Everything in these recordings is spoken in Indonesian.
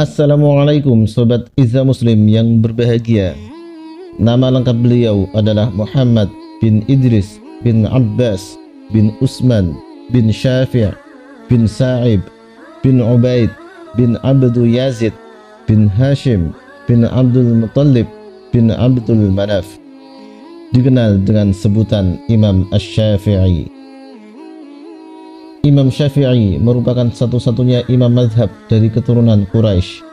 Assalamualaikum Sobat Izza Muslim yang berbahagia. Nama lengkap beliau adalah Muhammad bin Idris bin Abbas bin Utsman bin Syafi' bin Sa'ib bin Ubaid bin Abdu Yazid bin Hashim bin Abdul Muttalib bin Abdul Manaf, dikenal dengan sebutan Imam Asy-Syafi'i. Imam Syafi'i merupakan satu-satunya imam mazhab dari keturunan Quraisy.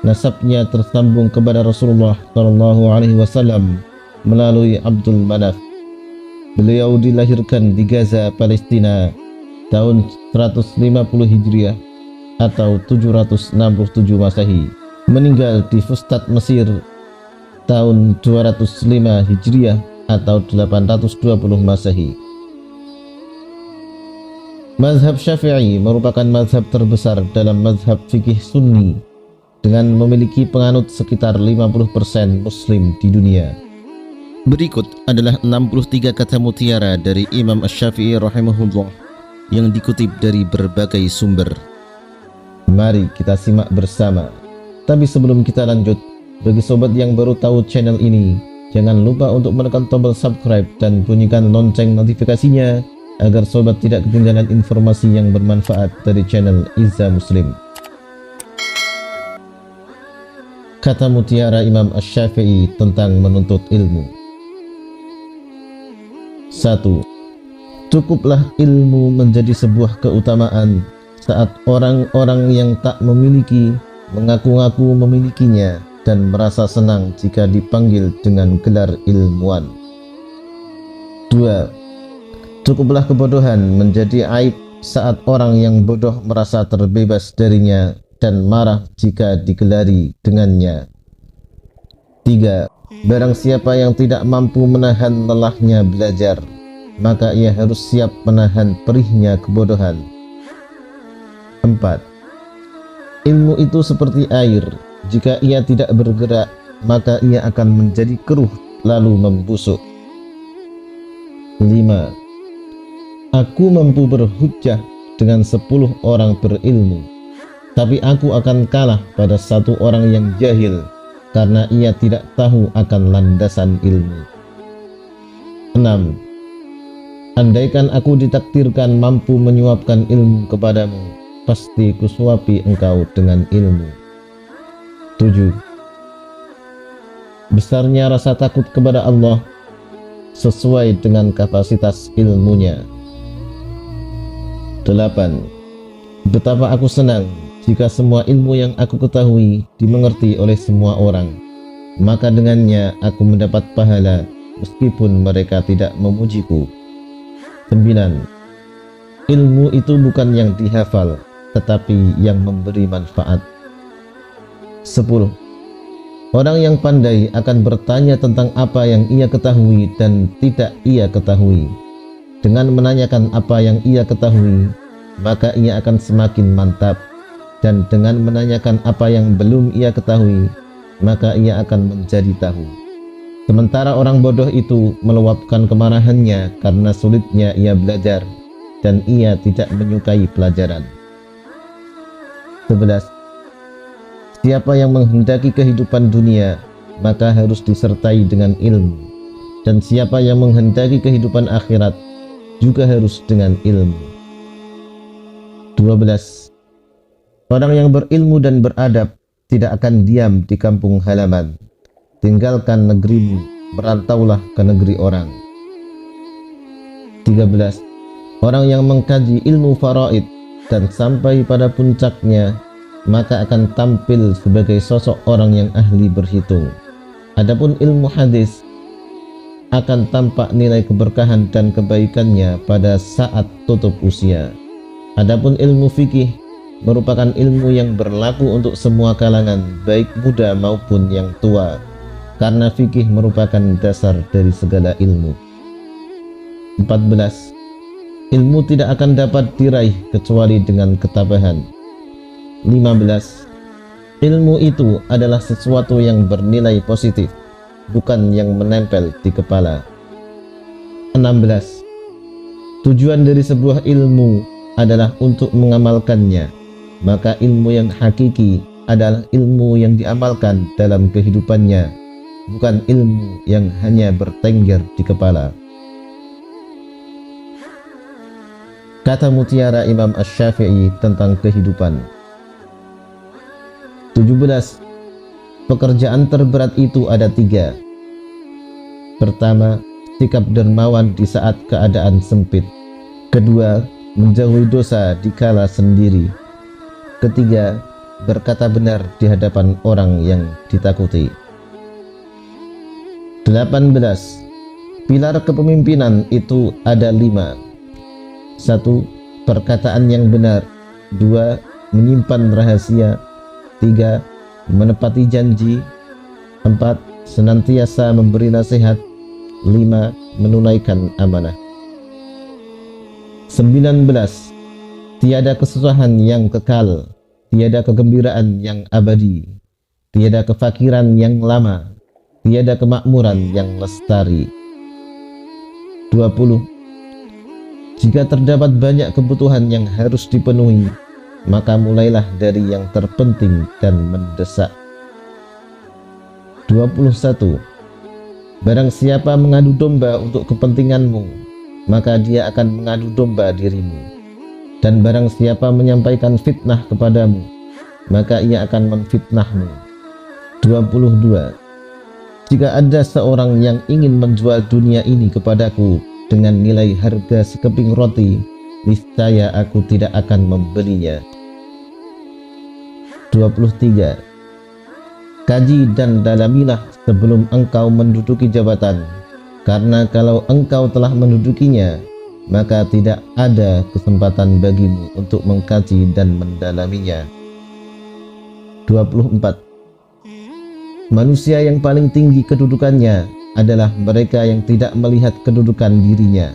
Nasabnya tersambung kepada Rasulullah SAW melalui Abdul Manaf. Beliau dilahirkan di Gaza, Palestina tahun 150 Hijriah atau 767 Masehi. Meninggal di Fustat, Mesir tahun 205 Hijriah atau 820 Masehi. Mazhab Syafi'i merupakan mazhab terbesar dalam mazhab fikih Sunni dengan memiliki penganut sekitar 50% Muslim di dunia. Berikut adalah 63 kata mutiara dari Imam Asy-Syafi'i rahimahullah yang dikutip dari berbagai sumber. Mari kita simak bersama. Tapi sebelum kita lanjut, bagi sobat yang baru tahu channel ini, jangan lupa untuk menekan tombol subscribe dan bunyikan lonceng notifikasinya agar sobat tidak ketinggalan informasi yang bermanfaat dari channel Izza Muslim. Kata mutiara Imam Asy-Syafi'i tentang menuntut ilmu. 1. Cukuplah ilmu menjadi sebuah keutamaan saat orang-orang yang tak memiliki mengaku-ngaku memilikinya dan merasa senang jika dipanggil dengan gelar ilmuwan. 2. Cukuplah kebodohan menjadi aib saat orang yang bodoh merasa terbebas darinya dan marah jika digelari dengannya. 3. Barang siapa yang tidak mampu menahan lelahnya belajar, maka ia harus siap menahan perihnya kebodohan. 4. Ilmu itu seperti air, jika ia tidak bergerak, maka ia akan menjadi keruh lalu membusuk. 5. Aku mampu berhujjah dengan 10 orang berilmu, tapi aku akan kalah pada satu orang yang jahil karena ia tidak tahu akan landasan ilmu. 6. Andaikan aku ditakdirkan mampu menyuapkan ilmu kepadamu, pasti kusuapi engkau dengan ilmu. 7. Besarnya rasa takut kepada Allah sesuai dengan kapasitas ilmunya. 8. Betapa aku senang jika semua ilmu yang aku ketahui dimengerti oleh semua orang, maka dengannya aku mendapat pahala meskipun mereka tidak memujiku. 9. Ilmu itu bukan yang dihafal, tetapi yang memberi manfaat. 10. Orang yang pandai akan bertanya tentang apa yang ia ketahui dan tidak ia ketahui. Dengan menanyakan apa yang ia ketahui, maka ia akan semakin mantap, dan dengan menanyakan apa yang belum ia ketahui, maka ia akan menjadi tahu. Sementara orang bodoh itu meluapkan kemarahannya karena sulitnya ia belajar, dan ia tidak menyukai pelajaran. 11. Siapa yang menghendaki kehidupan dunia, maka harus disertai dengan ilmu, dan siapa yang menghendaki kehidupan akhirat, juga harus dengan ilmu. 12. Orang yang berilmu dan beradab tidak akan diam di kampung halaman. Tinggalkan negerimu, merantaulah ke negeri orang. 13. Orang yang mengkaji ilmu faraid dan sampai pada puncaknya, maka akan tampil sebagai sosok orang yang ahli berhitung. Adapun ilmu hadis akan tampak nilai keberkahan dan kebaikannya pada saat tutup usia. Adapun ilmu fikih merupakan ilmu yang berlaku untuk semua kalangan, baik muda maupun yang tua, karena fikih merupakan dasar dari segala ilmu. 14. Ilmu tidak akan dapat diraih kecuali dengan ketabahan. 15. Ilmu itu adalah sesuatu yang bernilai positif, bukan yang menempel di kepala. 16. Tujuan dari sebuah ilmu adalah untuk mengamalkannya, maka ilmu yang hakiki adalah ilmu yang diamalkan dalam kehidupannya, bukan ilmu yang hanya bertengger di kepala. Kata mutiara Imam Asy-Syafi'i tentang kehidupan. 17. Pekerjaan terberat itu ada 3. Pertama, sikap dermawan di saat keadaan sempit. Kedua, menjauhi dosa dikala sendiri. Ketiga, berkata benar di hadapan orang yang ditakuti. 18. Pilar kepemimpinan itu ada 5. 1. Perkataan yang benar. 2. Menyimpan rahasia. 3. Menepati janji. 4. Senantiasa memberi nasihat. 5. Menunaikan amanah. 19. Tiada kesusahan yang kekal, tiada kegembiraan yang abadi, tiada kefakiran yang lama, tiada kemakmuran yang lestari. 20. Jika terdapat banyak kebutuhan yang harus dipenuhi, maka mulailah dari yang terpenting dan mendesak. 21. Barang siapa mengadu domba untuk kepentinganmu, maka dia akan mengadu domba dirimu. Dan barang siapa menyampaikan fitnah kepadamu, maka ia akan memfitnahmu. 22. Jika ada seorang yang ingin menjual dunia ini kepadaku dengan nilai harga sekeping roti, niscaya aku tidak akan membelinya. 23. Kaji dan dalamilah sebelum engkau menduduki jabatan, karena kalau engkau telah mendudukinya, maka tidak ada kesempatan bagimu untuk mengkaji dan mendalaminya. 24. Manusia yang paling tinggi kedudukannya adalah mereka yang tidak melihat kedudukan dirinya,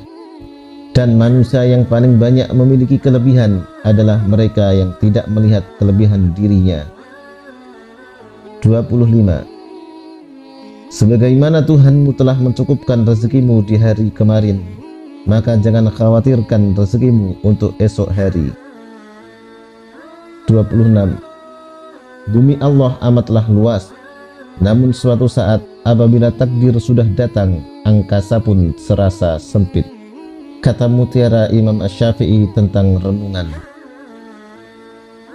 dan manusia yang paling banyak memiliki kelebihan adalah mereka yang tidak melihat kelebihan dirinya. 25. Sebagaimana Tuhanmu telah mencukupkan rezekimu di hari kemarin, maka jangan khawatirkan rezekimu untuk esok hari. 26. Bumi Allah amatlah luas, namun suatu saat apabila takdir sudah datang, angkasa pun serasa sempit. Kata mutiara Imam Asy-Syafi'i tentang renungan.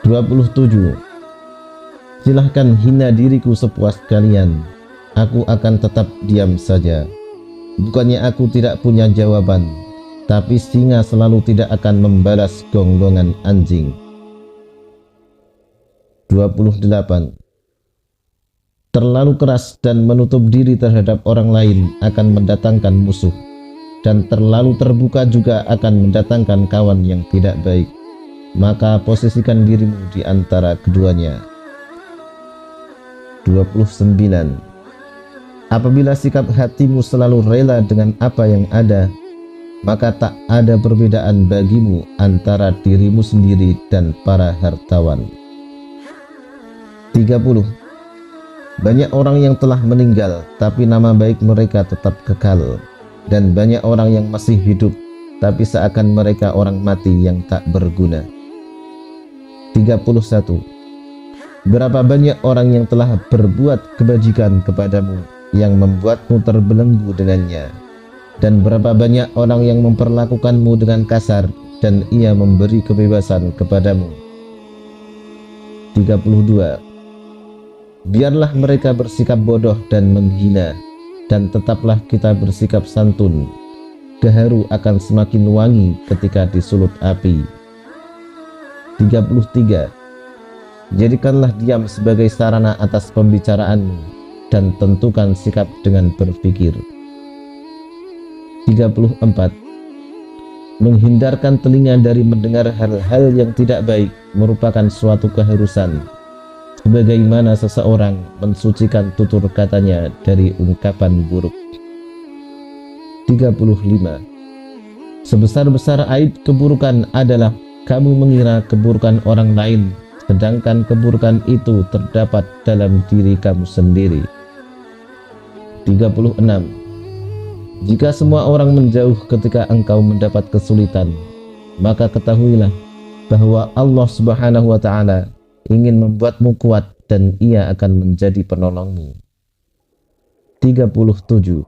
27. Silahkan hina diriku sepuas kalian, aku akan tetap diam saja. Bukannya aku tidak punya jawaban, tapi singa selalu tidak akan membalas gonggongan anjing. 28. Terlalu keras dan menutup diri terhadap orang lain akan mendatangkan musuh, dan terlalu terbuka juga akan mendatangkan kawan yang tidak baik. Maka posisikan dirimu di antara keduanya. 29. Apabila sikap hatimu selalu rela dengan apa yang ada, maka tak ada perbedaan bagimu antara dirimu sendiri dan para hartawan. 30. Banyak orang yang telah meninggal, tapi nama baik mereka tetap kekal. Dan banyak orang yang masih hidup, tapi seakan mereka orang mati yang tak berguna. 31. Berapa banyak orang yang telah berbuat kebajikan kepadamu, yang membuatmu terbelenggu dengannya. Dan berapa banyak orang yang memperlakukanmu dengan kasar, dan ia memberi kebebasan kepadamu. 32. Biarlah mereka bersikap bodoh dan menghina, dan tetaplah kita bersikap santun. Gaharu akan semakin wangi ketika disulut api. 33. Jadikanlah diam sebagai sarana atas pembicaraanmu, dan tentukan sikap dengan berpikir. 34. Menghindarkan telinga dari mendengar hal-hal yang tidak baik merupakan suatu keharusan, sebagaimana seseorang mensucikan tutur katanya dari ungkapan buruk. 35. Sebesar-besar aib keburukan adalah kamu mengira keburukan orang lain, sedangkan keburukan itu terdapat dalam diri kamu sendiri. 36. Jika semua orang menjauh ketika engkau mendapat kesulitan, maka ketahuilah bahwa Allah Subhanahu wa Ta'ala ingin membuatmu kuat dan ia akan menjadi penolongmu. 37.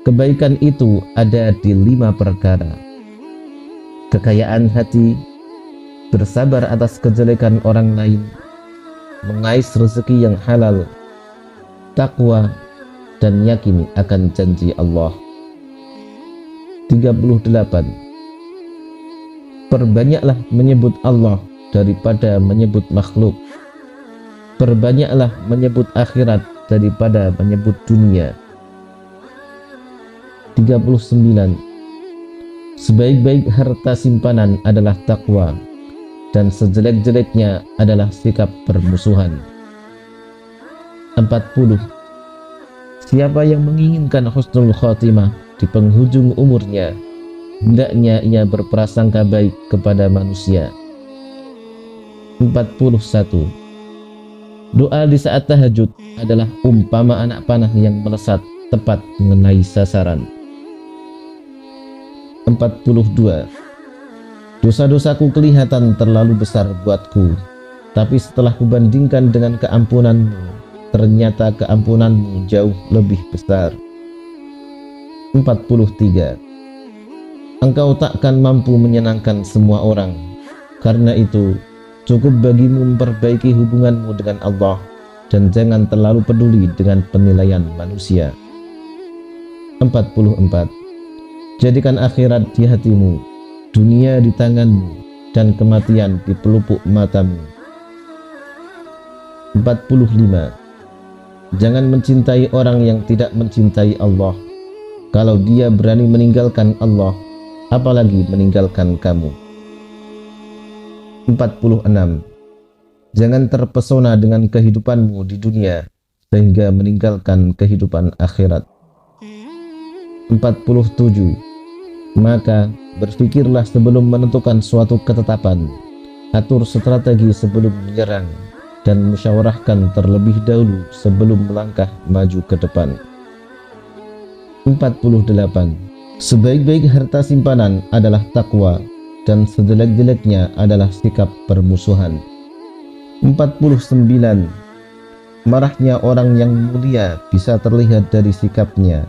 Kebaikan itu ada di 5 perkara: kekayaan hati, bersabar atas kejelekan orang lain, mengais rezeki yang halal, takwa, dan yakin akan janji Allah. 38. Perbanyaklah menyebut Allah daripada menyebut makhluk. Perbanyaklah menyebut akhirat daripada menyebut dunia. 39. Sebaik-baik harta simpanan adalah takwa, dan sejelek-jeleknya adalah sikap permusuhan. 40. Siapa yang menginginkan husnul khotimah di penghujung umurnya, hendaknya ia berprasangka baik kepada manusia. 41. Doa di saat tahajud adalah umpama anak panah yang melesat tepat mengenai sasaran. 42. Dosa-dosaku kelihatan terlalu besar buatku, tapi setelah kubandingkan dengan keampunanmu, ternyata keampunanmu jauh lebih besar. 43. Engkau takkan mampu menyenangkan semua orang, karena itu cukup bagimu memperbaiki hubunganmu dengan Allah dan jangan terlalu peduli dengan penilaian manusia. 44. Jadikan akhirat di hatimu, dunia di tanganmu, dan kematian di pelupuk matamu. 45. Jangan mencintai orang yang tidak mencintai Allah. Kalau dia berani meninggalkan Allah, apalagi meninggalkan kamu. 46. Jangan terpesona dengan kehidupanmu di dunia sehingga meninggalkan kehidupan akhirat. 47. Maka berpikirlah sebelum menentukan suatu ketetapan, atur strategi sebelum menyerang, dan musyawarahkan terlebih dahulu sebelum melangkah maju ke depan. 48. Sebaik-baik harta simpanan adalah takwa, dan sejelek-jeleknya adalah sikap permusuhan. 49. Marahnya orang yang mulia bisa terlihat dari sikapnya,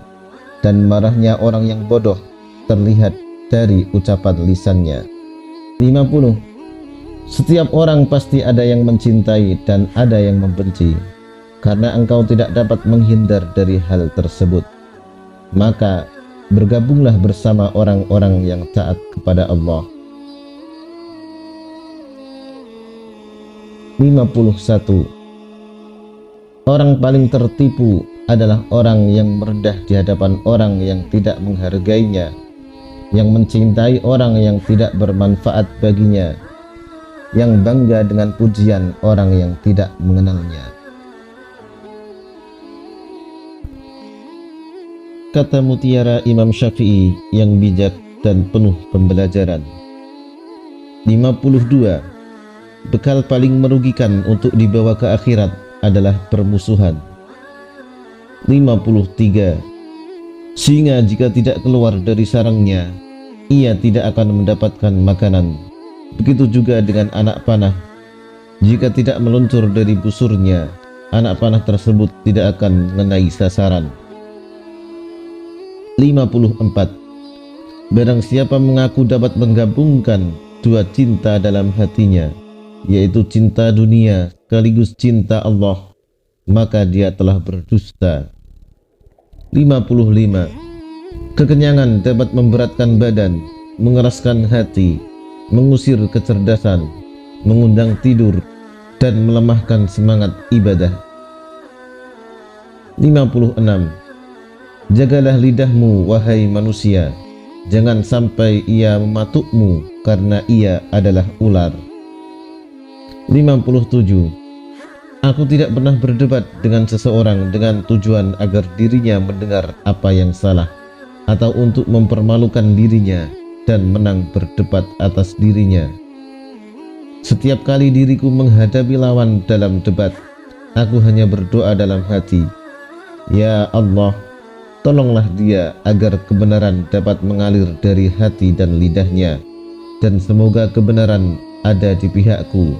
dan marahnya orang yang bodoh terlihat dari ucapan lisannya. 50. Setiap orang pasti ada yang mencintai dan ada yang membenci. Karena engkau tidak dapat menghindar dari hal tersebut, maka bergabunglah bersama orang-orang yang taat kepada Allah. 51. Orang paling tertipu adalah orang yang merendah di hadapan orang yang tidak menghargainya, yang mencintai orang yang tidak bermanfaat baginya, yang bangga dengan pujian orang yang tidak mengenalnya. Kata mutiara Imam Syafi'i yang bijak dan penuh pembelajaran. 52. Bekal paling merugikan untuk dibawa ke akhirat adalah permusuhan. 53. Singa jika tidak keluar dari sarangnya, ia tidak akan mendapatkan makanan. Begitu juga dengan anak panah. Jika tidak meluncur dari busurnya, anak panah tersebut tidak akan mengenai sasaran. 54. Barang siapa mengaku dapat menggabungkan dua cinta dalam hatinya, yaitu cinta dunia sekaligus cinta Allah, maka dia telah berdusta. 55. Kekenyangan dapat memberatkan badan, mengeraskan hati, mengusir kecerdasan, mengundang tidur, dan melemahkan semangat ibadah. 56. Jagalah lidahmu, wahai manusia, jangan sampai ia mematukmu karena ia adalah ular. 57. Aku tidak pernah berdebat dengan seseorang dengan tujuan agar dirinya mendengar apa yang salah atau untuk mempermalukan dirinya dan menang berdebat atas dirinya. Setiap kali diriku menghadapi lawan dalam debat, aku hanya berdoa dalam hati, ya Allah, tolonglah dia agar kebenaran dapat mengalir dari hati dan lidahnya, dan semoga kebenaran ada di pihakku,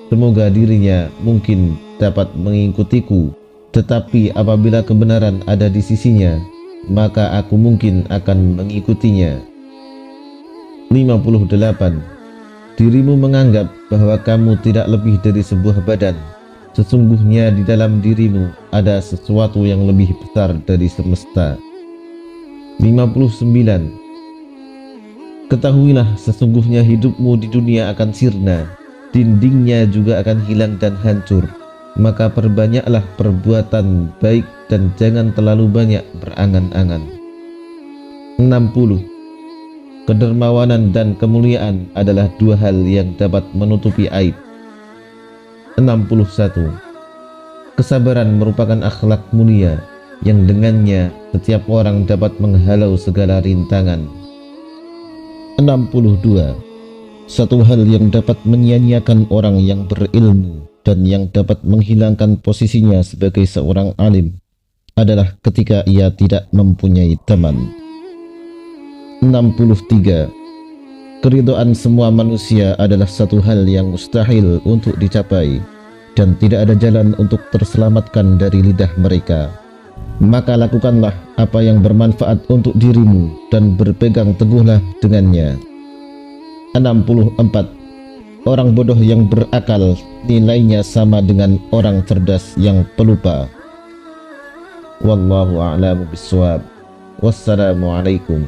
Semoga dirinya mungkin dapat mengikutiku, tetapi apabila kebenaran ada di sisinya, maka aku mungkin akan mengikutinya. 58. Dirimu menganggap bahwa kamu tidak lebih dari sebuah badan. Sesungguhnya di dalam dirimu ada sesuatu yang lebih besar dari semesta. 59. Ketahuilah sesungguhnya hidupmu di dunia akan sirna, dindingnya juga akan hilang dan hancur. Maka perbanyaklah perbuatan baik dan jangan terlalu banyak berangan-angan. 60. Kedermawanan dan kemuliaan adalah dua hal yang dapat menutupi aib. 61. Kesabaran merupakan akhlak mulia yang dengannya setiap orang dapat menghalau segala rintangan. 62. Satu hal yang dapat menyia-nyiakan orang yang berilmu dan yang dapat menghilangkan posisinya sebagai seorang alim adalah ketika ia tidak mempunyai teman. 63. Keridhaan semua manusia adalah satu hal yang mustahil untuk dicapai dan tidak ada jalan untuk terselamatkan dari lidah mereka. Maka lakukanlah apa yang bermanfaat untuk dirimu dan berpegang teguhlah dengannya. 64. Orang bodoh yang berakal nilainya sama dengan orang cerdas yang pelupa. Wallahu a'lamu bissawab. Wassalamualaikum